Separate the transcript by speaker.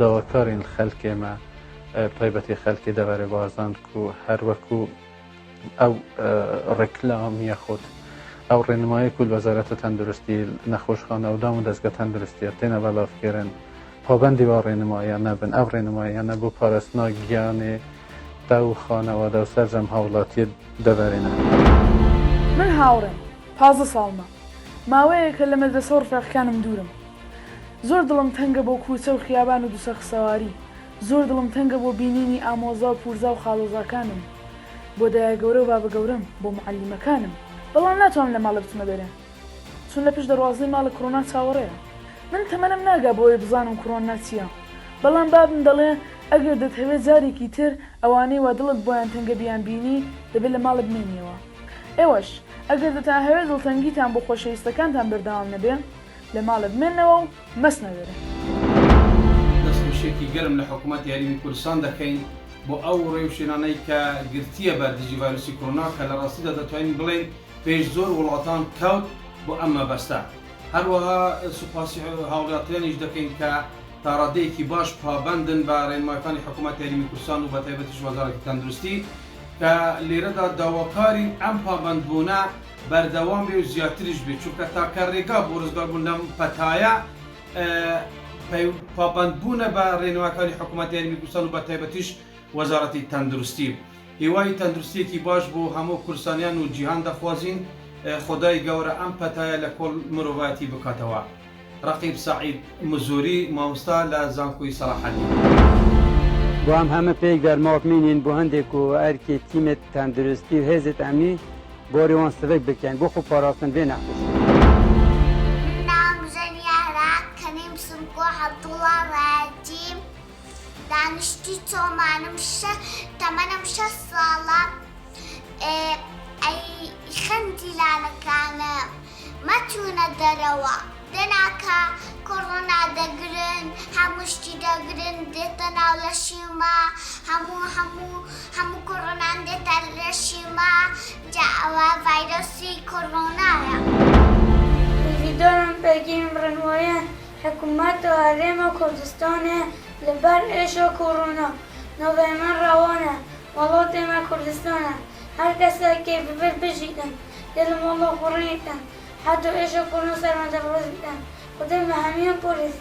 Speaker 1: داواکارین خەلکێ مە تایبەتی خەلکی دەوەرێ بازان و هەروەکو ئەو ڕێکلام یەخۆت ئەو ڕێنمایی و وەزارەتە تەندروستی نەخۆشخانەودام و دەستگە تەندروستیە تێنە بەڵاوکردن پابەندی وا ڕێنماییان نەبن ئەو ڕێنماییانە بۆ پاراستنا گیانێ دا و خانەوادە و سەرجەم هاوڵاتی دەبەرێنە.
Speaker 2: من هاوڕێم 15 ساڵمە ماوەیەکە لە مەدرسە و ڕفێقەکانم دوورم. زۆر دڵم تەنگە بۆ کوچە و خیابان و دووسەخ سەواری، زۆر دڵم تەنگە بۆ بینینی ئامۆزا و پورزا و خاڵۆزاکانم، بۆ دایە گەورە و بابە گەورەم، بۆ معەلیمەکانم. بەڵام ناتوانم لە ماڵە بچمە دەرێ چون لە پێش دەواازەی ماڵە کۆڕۆنا چاوەڕێیە. من تەمەنم ناگا بۆی بزانم کۆڕۆنا چییە، بەڵام بابم دەڵێ ئەگەر دەتەوێت جارێکی تر ئەوانەی وا دڵت بۆیان تەنگە بیان بینی دەبێت لە ماڵە بمێنیەوە. ئێوەش ئەگەر دەتانهەوێت دڵتەنگیتان بۆ خۆشەویستەکانتان بەردەوام نەبێن لە ماڵە بمێنەوە و مەس نەوێرە.
Speaker 3: دەستخوشێکی گەرم لە حکوومەتی یاریمی کوردستان دەکەین بۆ ئەو ڕێوشێنانەی کە گرتیە بەردژی ڤایرۆسی کۆڕۆنا کە لە ڕاستیدا دەتوانین بڵێن پێش زۆر وڵاتان کەوت بۆ ئەم مەبەستە. هەروەها سوپاسی هاوڵاتیانیش دەکەین کە تا ڕادەیەکی باش پابەندن بە ڕێنمایەکانی حکوومەتی یاریمی کوردستان و بە تایبەتیش وەزارەتی تەندروستی کە لێرەدا داواکاری ئەم پابەندبوونە بەردەوام بێ و زیاتریش بێت چونکە تاکە ڕێگا بۆ ڕزگاربوون لەم پەتایە پابەندبوونە بە ڕێنمایەکانی حکوومەتی یاریمی کوردستان و بە تایبەتیش وەزارەتی تەندروستی. هیوای تەندروستیەکی باش بۆ هەموو کوردستانیان و جیهان دەخوازین خدای گەورە ئەم پەتایە لە کۆڵ مرۆڤایەتی بکاتەوە. ڕەقیب سەعید مزوری مامۆستا لە زانکۆی سەلاحەدین.
Speaker 4: بۆ ئەم هەمە پێک دەرماومینین بۆ هەندێک و ئەرکی تیمێت تەندروستی و هێزت ئەمی بۆ ڕێوان سڤک بکەین بۆ خۆ پاراستن بێ نەخۆش.
Speaker 5: دانشتی تۆمانم تەمەنم 6 ساڵە ئەی خەندی لانەکانە مەچوونە دەرەوە دەناکە کۆڕۆنا دەگرن هەموو شتی دەگرن دێتە ناو لەشیما هەموو کۆڕۆنان دێتە لەشیما جا ئەوە ڤایرۆسی کۆڕۆنایە.
Speaker 6: ویدۆرم پێگیم ڕێنمایە حکوومەت و هەرێمە کوردستانە لەبەر ئێشە کۆڕۆنا نۆڤێمبەر ڕەوانە وڵاتێمە کوردستانە هەر کەسێکی ببێت بژیدن دڵم وەڵا خوڕیتن حتی ئێشە کۆڕۆنا سەرمەدە ڕۆز بدەن خودم بە هەمیان پۆلیس